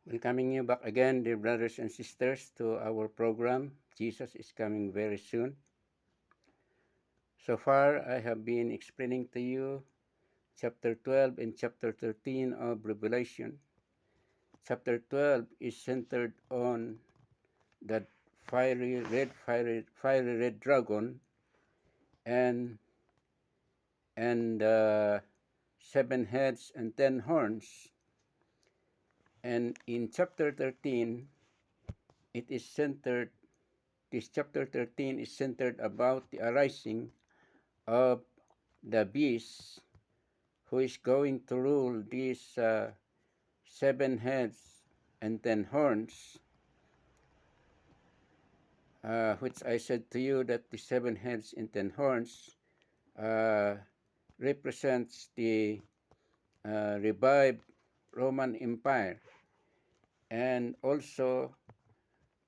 Welcoming you back again, dear brothers and sisters, to our program. Jesus is coming very soon. So far, I have been explaining to you chapter 12 and chapter 13 of Revelation. Chapter 12 is centered on the fiery red dragon and seven heads and 10 horns. And in chapter 13, it is centered This chapter 13 is centered about the arising of the beast who is going to rule these seven heads and 10 horns, which I said to you that the seven heads and 10 horns uh, represents the revived Roman Empire, and also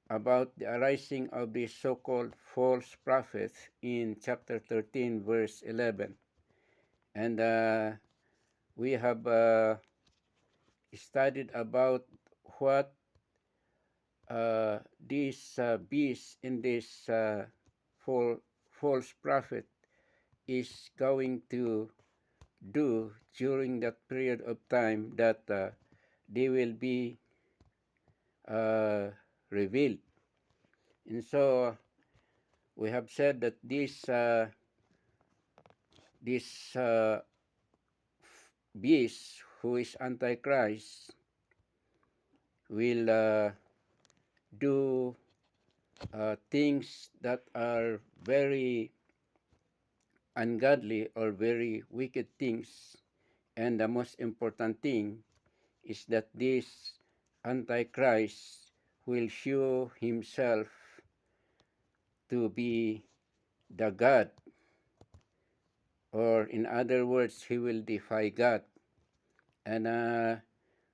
about the arising of the so-called false prophets in chapter 13, verse 11. And we have studied about what this beast in this false prophet is going to do during that period of time that they will be uh, revealed. And so we have said that this beast who is Antichrist will do things that are very ungodly or very wicked things. And the most important thing is that this Antichrist will show himself to be the God, or in other words, he will defy God. And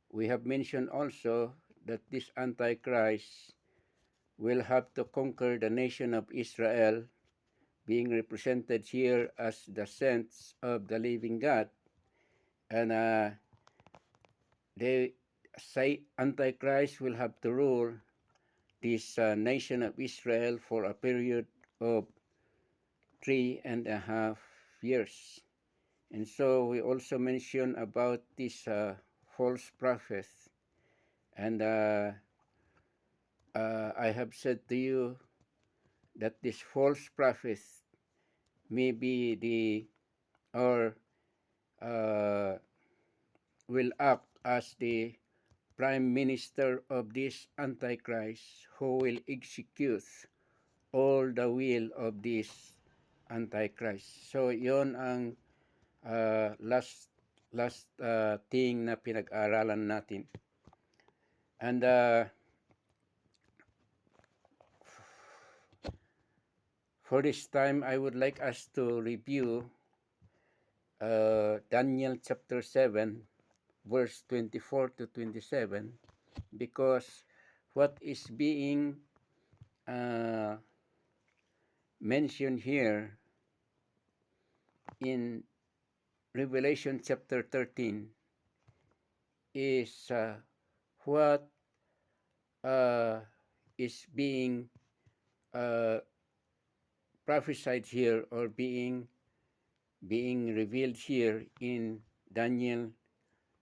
we have mentioned also that this Antichrist will have to conquer the nation of Israel, being represented here as the saints of the living God. And they say Antichrist will have to rule this nation of Israel for a period of 3.5 years. And so we also mentioned about this false prophet. And I have said to you that this false prophet may be or will act as the prime minister of this Antichrist who will execute all the will of this Antichrist. So yon ang last thing na pinag-aralan natin. And for this time, I would like us to review Daniel chapter 7, verse 24 to 27, because what is being mentioned here in Revelation chapter 13 is what is being prophesied here, or being revealed here in Daniel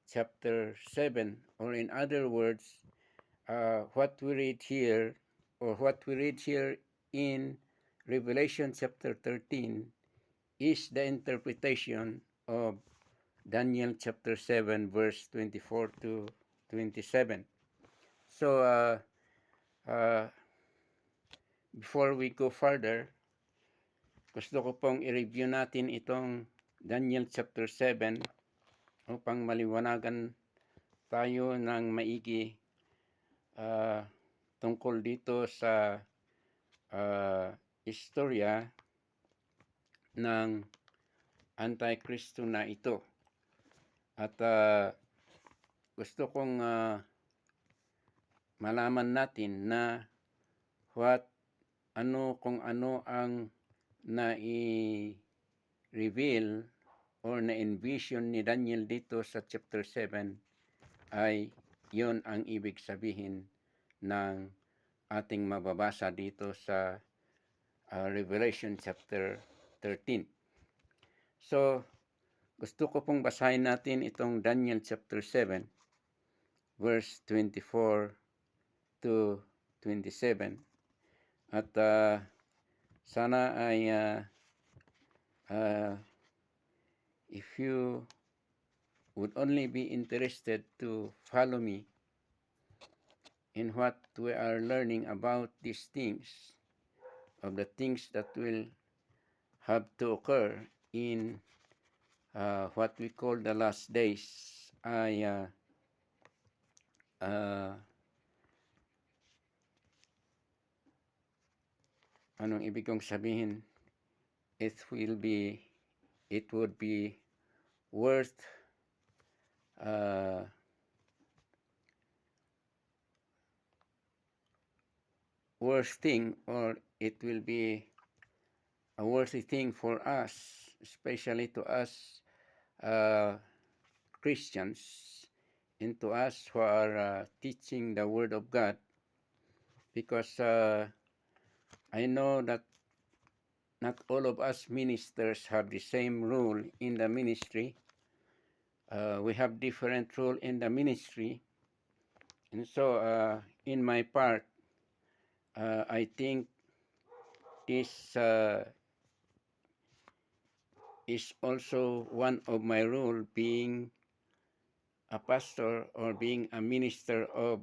chapter 7, or in other words, what we read here, or what we read here in Revelation chapter 13 is the interpretation of Daniel chapter 7, verse 24 to 27. So, before we go further, gusto ko pong i-review natin itong Daniel chapter 7 upang maliwanagan tayo ng maigi tungkol dito sa istorya ng Antikristo na ito. At gusto kong malaman natin na kung ano ang na-reveal or na-envision ni Daniel dito sa chapter 7 ay Yun ang ibig sabihin ng ating mababasa dito sa Revelation chapter 13. So, gusto ko pong basahin natin itong Daniel chapter 7, verse 24 to 27. At sana ay if you would only be interested to follow me in what we are learning about these things, of the things that will have to occur in what we call the last days, ay anong ibig kong sabihin? It would be worth worst thing, or it will be a worthy thing for us, especially to us Christians, and to us who are teaching the Word of God, because I know that not all of us ministers have the same rule in the ministry. We have different rule in the ministry, and so in my part, I think this is also one of my rule, being a pastor or being a minister of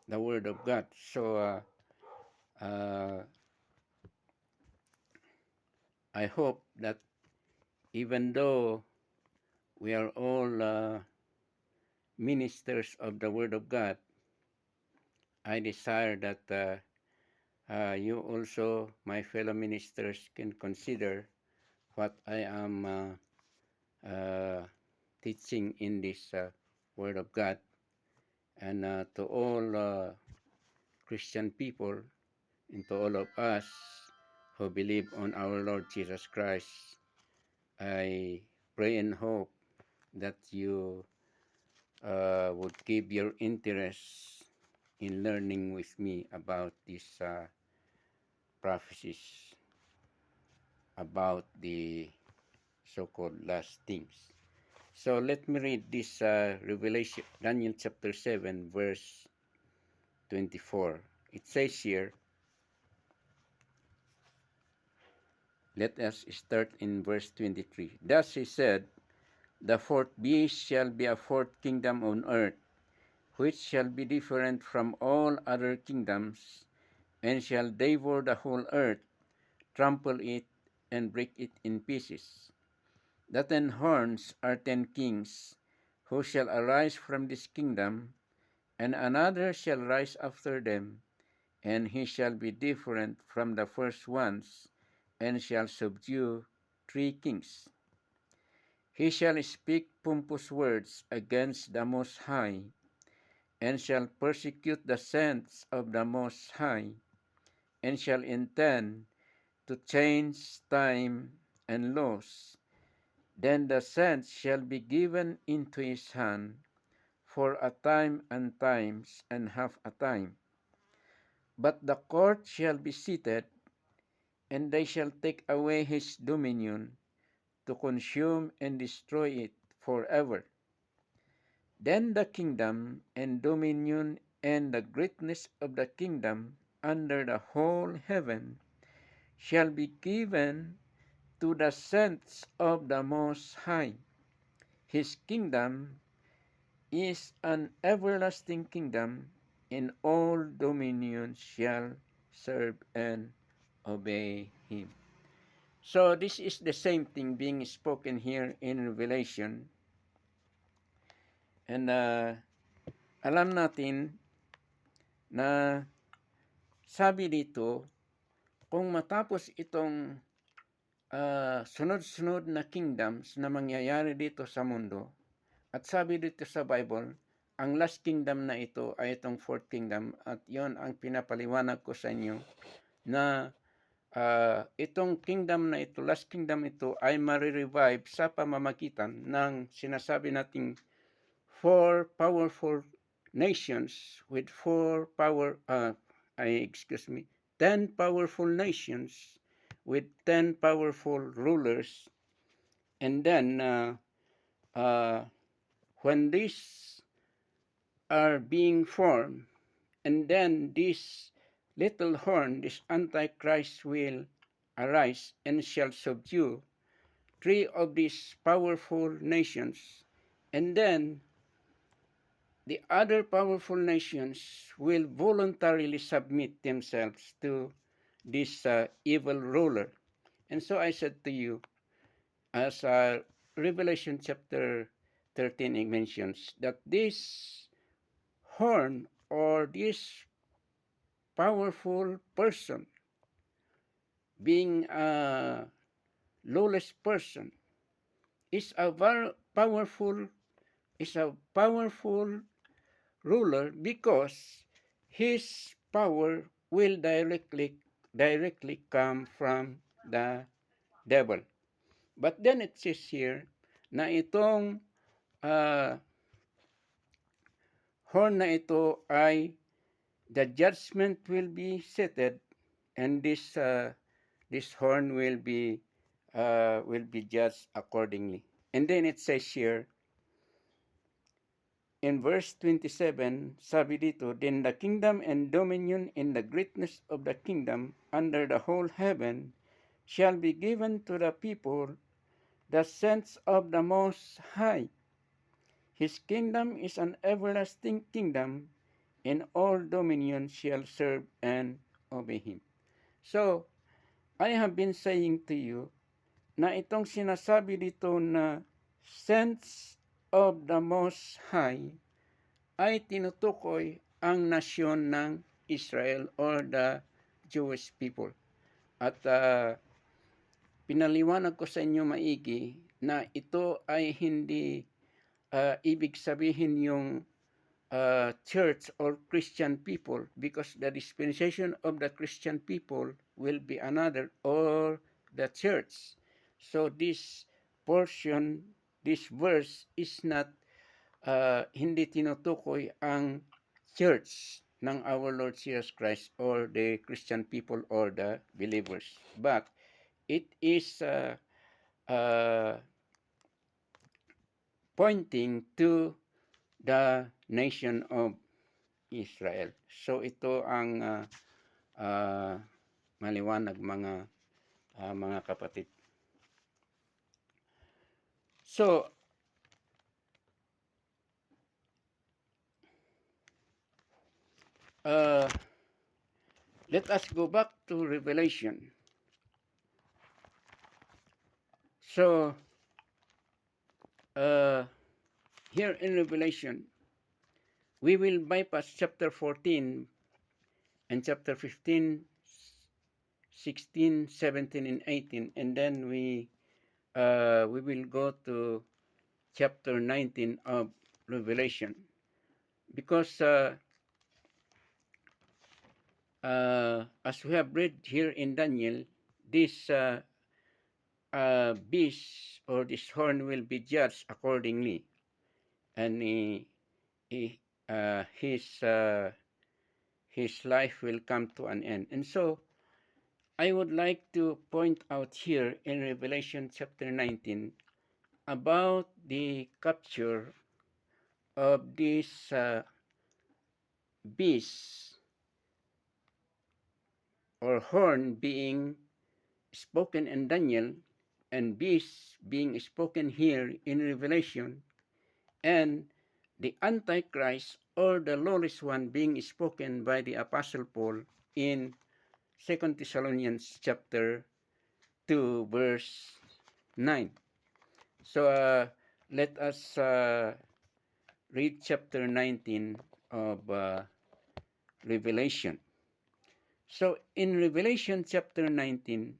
the Word of God. So I hope that even though we are all ministers of the Word of God, I desire that you also, my fellow ministers, can consider what I am teaching in this Word of God. And to all Christian people, and to all of us who believe on our Lord Jesus Christ, I pray and hope that you would give your interest in learning with me about these prophecies about the so-called last things. So let me read this Revelation, Daniel chapter 7, verse 24. It says here, let us start in verse 23. Thus he said, the fourth beast shall be a fourth kingdom on earth, which shall be different from all other kingdoms, and shall devour the whole earth, trample it, and break it in pieces. The 10 horns are 10 kings, who shall arise from this kingdom, and another shall rise after them, and he shall be different from the first ones, and shall subdue 3 kings. He shall speak pompous words against the Most High, and shall persecute the saints of the Most High, and shall intend to change time and laws. Then the saints shall be given into his hand for a time and times and half a time. But the court shall be seated, and they shall take away his dominion, to consume and destroy it forever. Then the kingdom and dominion and the greatness of the kingdom under the whole heaven shall be given to the saints of the Most High. His kingdom is an everlasting kingdom, and all dominions shall serve and obey him. So this is the same thing being spoken here in Revelation. And alam natin na sabi dito, kung matapos itong sunod-sunod na kingdoms na mangyayari dito sa mundo, at sabi dito sa Bible, ang last kingdom na ito ay itong fourth kingdom, at yon ang pinapaliwanag ko sa inyo na itong kingdom na ito, last kingdom ito, ay marirevive sa pamamagitan ng sinasabi nating 4 powerful nations with 10 powerful nations with 10 powerful rulers. And then when these are being formed, and then this little horn, this Antichrist, will arise and shall subdue three of these powerful nations. And then the other powerful nations will voluntarily submit themselves to this evil ruler. And so I said to you, as Revelation chapter 13 it mentions, that this horn or this powerful person, being a lawless person, is a powerful ruler, because his power will directly come from the devil. But then it says here na itong uh, horn na ito ay the judgment will be settled, and this horn will be judged accordingly. And then it says here in verse 27, sabi dito, then the kingdom and dominion in the greatness of the kingdom under the whole heaven shall be given to the people, the saints of the Most High. His kingdom is an everlasting kingdom, and all dominion shall serve and obey him. So, I have been saying to you na itong sinasabi dito na saints of the Most High ay tinutukoy ang nasyon ng Israel or the Jewish people. At pinaliwanag ko sa inyo maigi na ito ay hindi ibig sabihin yung church or Christian people, because the dispensation of the Christian people will be another, or the church. So this portion, this verse is not hindi tinutukoy ang church ng our Lord Jesus Christ or the Christian people or the believers, but it is pointing to the nation of Israel. So ito ang maliwanag mga kapatid. So let us go back to Revelation. So here in Revelation, we will bypass chapter 14 and chapter 15, 16, 17, and 18, and then we will go to chapter 19 of Revelation, because as we have read here in Daniel, this beast or this horn will be judged accordingly, and his life will come to an end. And so I would like to point out here in Revelation chapter 19 about the capture of this beast or horn being spoken in Daniel, and beast being spoken here in Revelation, and the Antichrist or the lawless one being spoken by the Apostle Paul in 2 Thessalonians chapter 2 verse 9. So let us read chapter 19 of Revelation. So in Revelation chapter 19,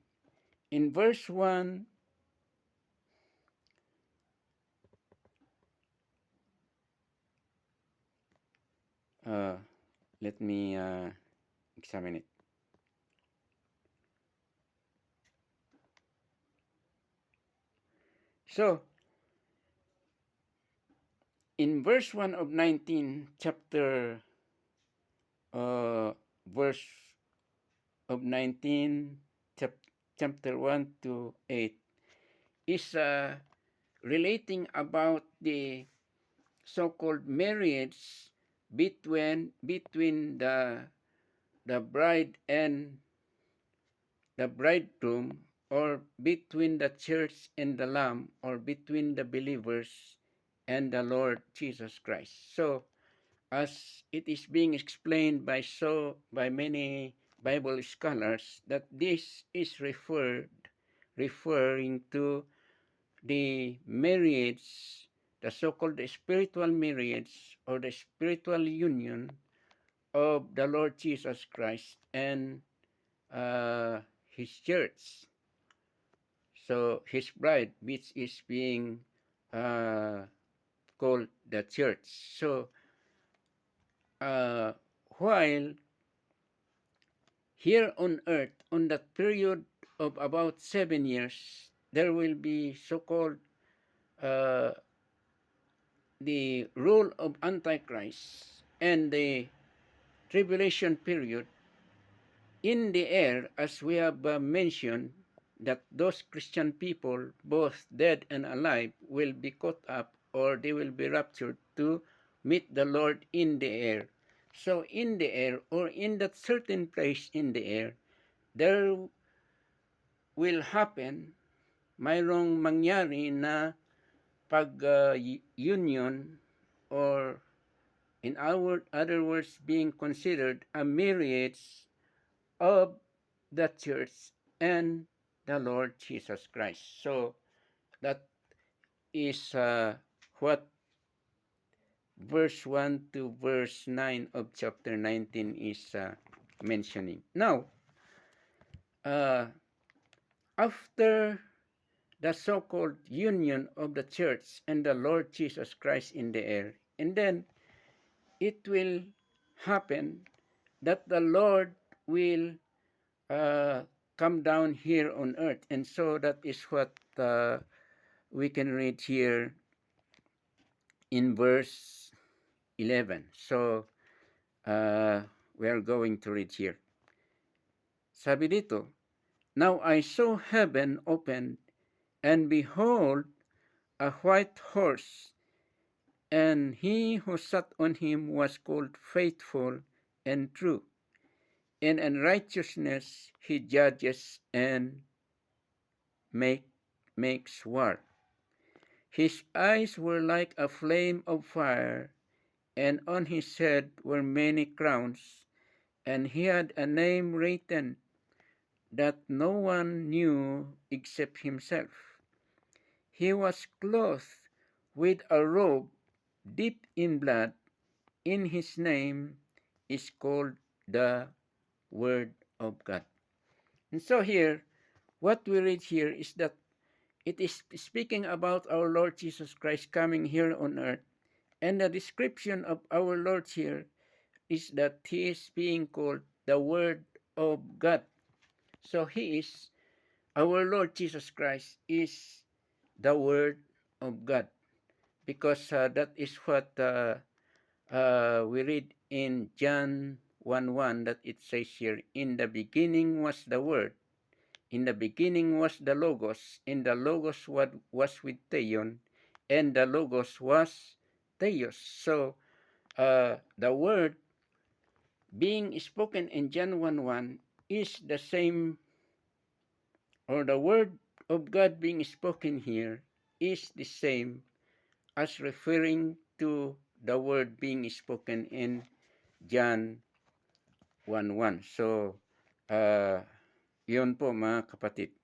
in verse 1, let me examine it. So, In verse 1 of 19, verse of 19, chapter 1 to 8, is relating about the so-called marriage between the bride and the bridegroom, or between the church and the lamb, or between the believers and the Lord Jesus Christ. So as it is being explained by many Bible scholars, that this is referring to the marriage, the so-called spiritual marriage, or the spiritual union of the Lord Jesus Christ and his church. So his bride, which is being uh, called the church. So while here on earth, on that period of about 7 years, there will be so-called uh, the rule of Antichrist and the tribulation period. In the air, as we have mentioned, that those Christian people, both dead and alive, will be caught up, or they will be raptured to meet the Lord in the air. So in the air, or in that certain place in the air, there will happen, mayroong mangyari na pag-union, or in other words, being considered a marriage of the church and the Lord Jesus Christ. So that is what verse 1 to verse 9 of chapter 19 is mentioning. Now, uh, after the so-called union of the church and the Lord Jesus Christ in the air, and then it will happen that the Lord will come down here on earth. And so that is what we can read here in verse 11. So we are going to read here. Sabi dito, now I saw heaven opened, and behold, a white horse, and he who sat on him was called Faithful and True, and in righteousness he judges and makes war. His eyes were like a flame of fire, and on his head were many crowns, and he had a name written that no one knew except himself. He was clothed with a robe dipped in blood. In his name is called the Word of God. And so here, what we read here is that it is speaking about our Lord Jesus Christ coming here on earth. And the description of our Lord here is that he is being called the Word of God. So he is, our Lord Jesus Christ is the Word of God, because that is what we read in John 1:1, that it says here, in the beginning was the Word, in the beginning was the Logos, and the Logos was with Theon, and the Logos was Theos. So the Word being spoken in John 1:1 is the same, or the Word of God being spoken here is the same as referring to the Word being spoken in John 1:1. So, yun po mga kapatid.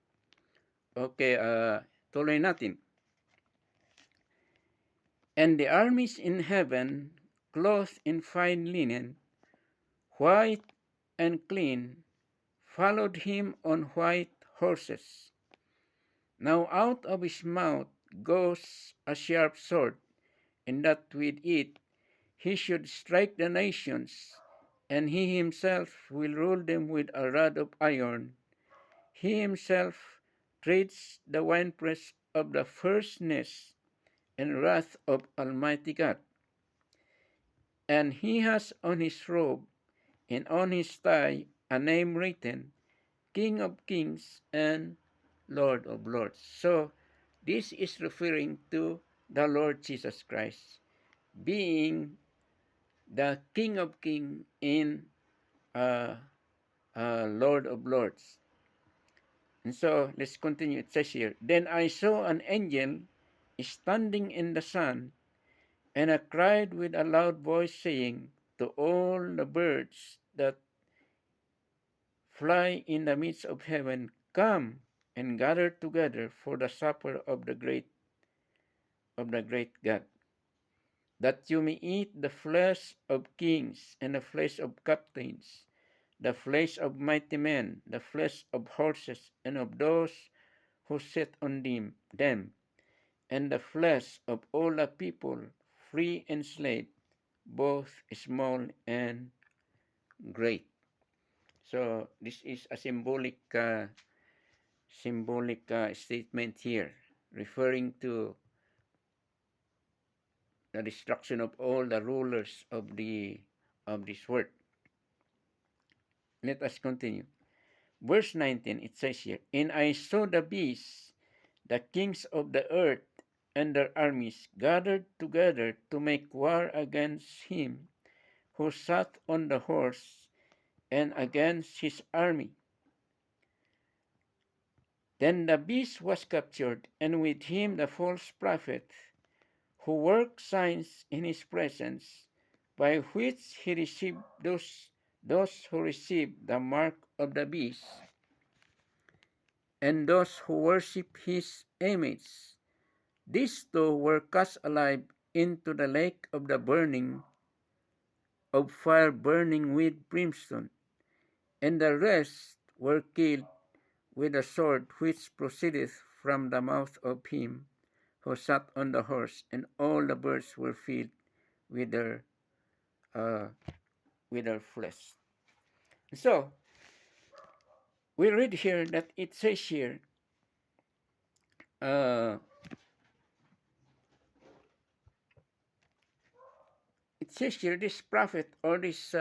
Okay, tuloy natin. And the armies in heaven, clothed in fine linen, white and clean, followed him on white horses. Now out of his mouth goes a sharp sword, and that with it he should strike the nations, and he himself will rule them with a rod of iron. He himself treads the winepress of the fierceness and wrath of Almighty God. And he has on his robe and on his thigh a name written, King of Kings and Lord of Lords. So, this is referring to the Lord Jesus Christ being the King of Kings and Lord of Lords. And so, let's continue. It says here, Then I saw an angel standing in the sun, and I cried with a loud voice, saying to all the birds that fly in the midst of heaven, Come and gather together for the supper of the great God, that you may eat the flesh of kings and the flesh of captains, the flesh of mighty men, the flesh of horses and of those who sit on them, and the flesh of all the people, free and slave, both small and great. So this is a symbolic statement here, referring to the destruction of all the rulers of this world. Let us continue. Verse 19, it says here, And I saw the beasts, the kings of the earth, and their armies gathered together to make war against him who sat on the horse and against his army. Then the beast was captured, and with him the false prophet, who worked signs in his presence, by which he received those who received the mark of the beast, and those who worship his image. These two were cast alive into the lake of the burning of fire burning with brimstone, and the rest were killed with a sword which proceedeth from the mouth of him who sat on the horse, and all the birds were filled with their flesh. So we read here that it says here, this prophet or this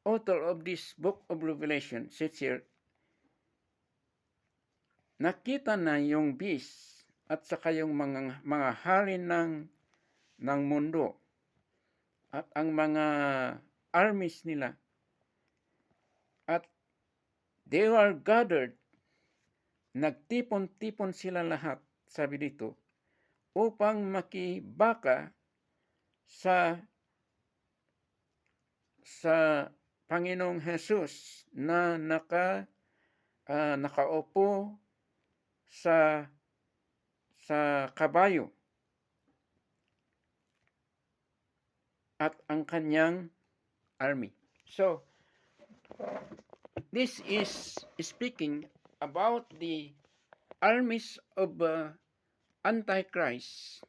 author of this book of Revelation says here, nakita na yung beast at saka yung mga hari ng mundo at ang mga armies nila, at they were gathered, nagtipon-tipon sila lahat, sabi dito, upang makibaka sa Panginoong Jesus na nakaupo sa kabayo at ang kanyang army. So, this is speaking about the armies of Antichrist,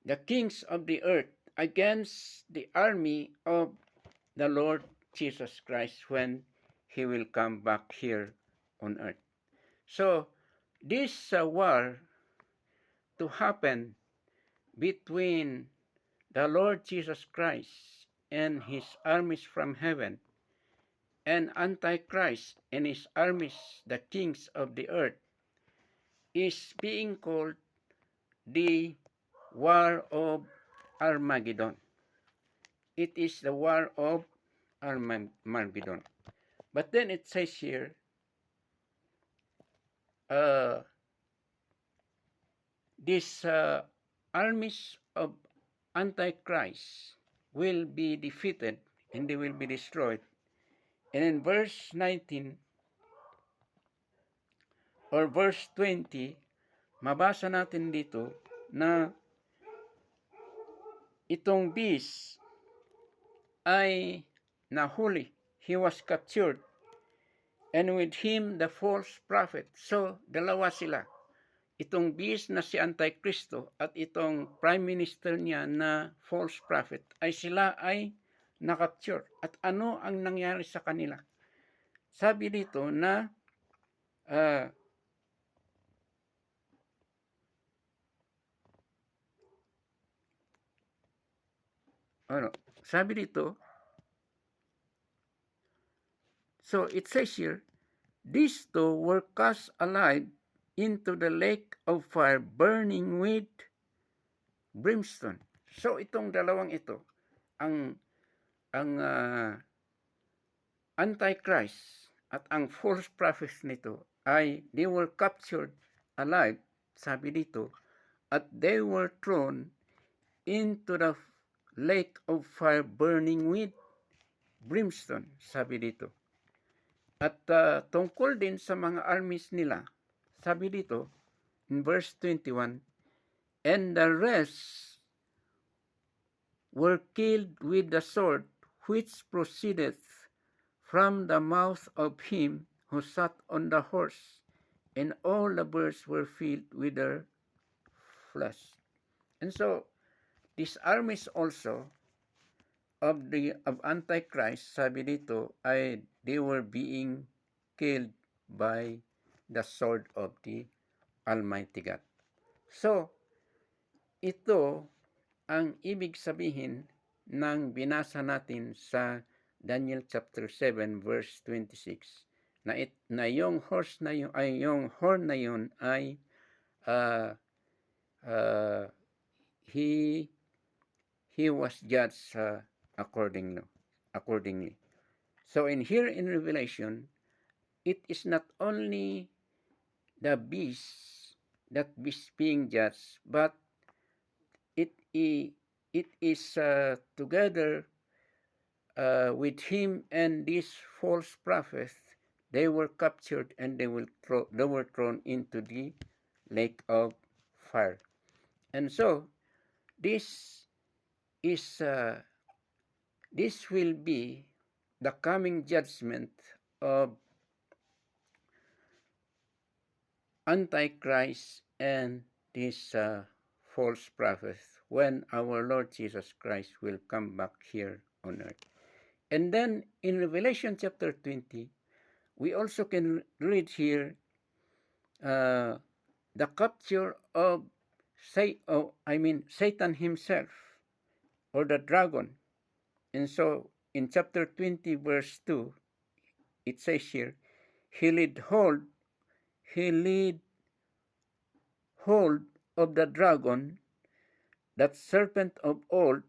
the kings of the earth, against the army of the Lord Jesus Christ when he will come back here on earth. So, this war to happen between the Lord Jesus Christ and his armies from heaven, and Antichrist and his armies, the kings of the earth, is being called the War of Armageddon. It is the War of Armageddon. But then it says here, these armies of Antichrist will be defeated and they will be destroyed. And in verse 19 or verse 20, mabasa natin dito na itong beast ay nahuli. He was captured. And with him the false prophet. So, dalawa sila. Itong beast na si Antichristo at itong prime minister niya na false prophet ay sila ay na-capture. At ano ang nangyari sa kanila? Sabi dito na Ano, sabi dito, so it says here, these two were cast alive into the lake of fire burning with brimstone. So itong dalawang ito, ang Antichrist at ang false prophet nito ay they were captured alive, sabi dito, at they were thrown into the lake of fire burning with brimstone, sabi dito. At tungkol din sa mga armies nila, sabi dito, in verse 21, and the rest were killed with the sword which proceedeth from the mouth of him who sat on the horse, and all the birds were filled with their flesh. And so, these armies also of Antichrist, sabi dito, ay they were being killed by the sword of the Almighty God. So, ito ang ibig sabihin ng binasa natin sa Daniel chapter 7 verse 26 na yung horse na yun ay yung horn na yun ay uh, uh, he was judged accordingly. So in Revelation, it is not only the beast that is being judged, but it is together with him and this false prophet. They were captured and they were thrown into the lake of fire. And so this is this will be the coming judgment of Antichrist and this false prophet when our Lord Jesus Christ will come back here on earth. And then in Revelation chapter 20, we also can read here the capture of Satan himself, or the dragon. And so in chapter 20 verse 2, it says here, he laid hold of the dragon, that serpent of old,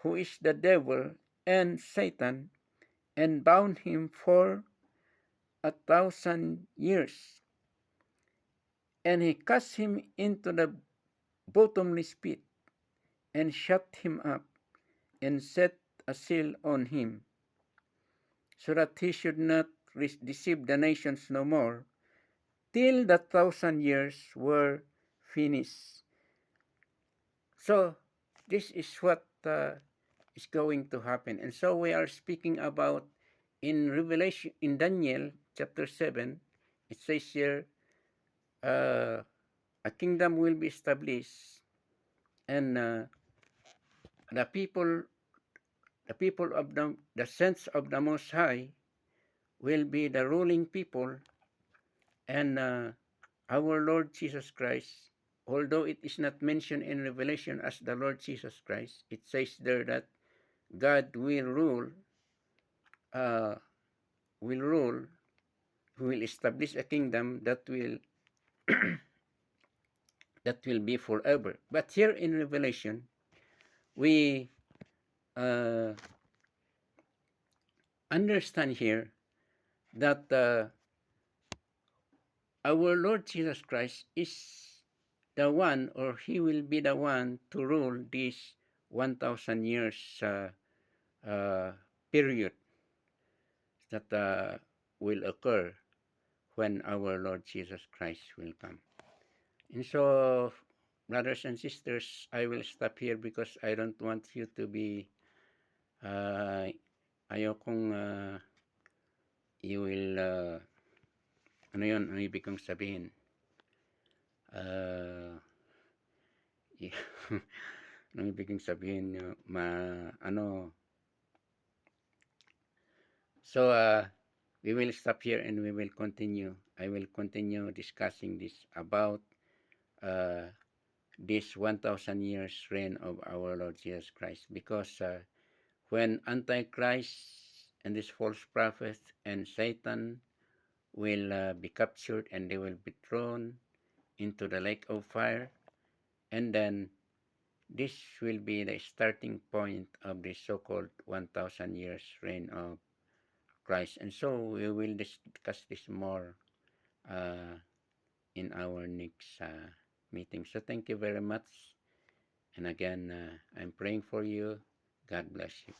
who is the devil and Satan, and bound him for 1,000 years. And he cast him into the bottomless pit, and shut him up, and set a seal on him, so that he should not deceive the nations no more, till the 1,000 years were finished. So this is what is going to happen. And so we are speaking about in Revelation, in Daniel chapter 7, it says here, a kingdom will be established, and the people of the saints of the Most High will be the ruling people, and our Lord Jesus Christ, although it is not mentioned in Revelation as the Lord Jesus Christ, it says there that God will rule, will establish a kingdom that will that will be forever. But here in Revelation, we understand here that our Lord Jesus Christ is the one, or he will be the one to rule this 1,000 years period that will occur when our Lord Jesus Christ will come. And so, brothers and sisters, I will stop here because I don't want you to be, ayokong you will, ano yun, ang ibig kong sabihin? Ang ibig kong sabihin, So, we will stop here and we will continue. I will continue discussing this about this 1,000 years reign of our Lord Jesus Christ. Because when Antichrist and this false prophet and Satan will be captured and they will be thrown into the lake of fire, and then this will be the starting point of the so-called 1,000 years reign of Christ. And so we will discuss this more uh, in our next meeting. So thank you very much. And again, I'm praying for you. God bless you.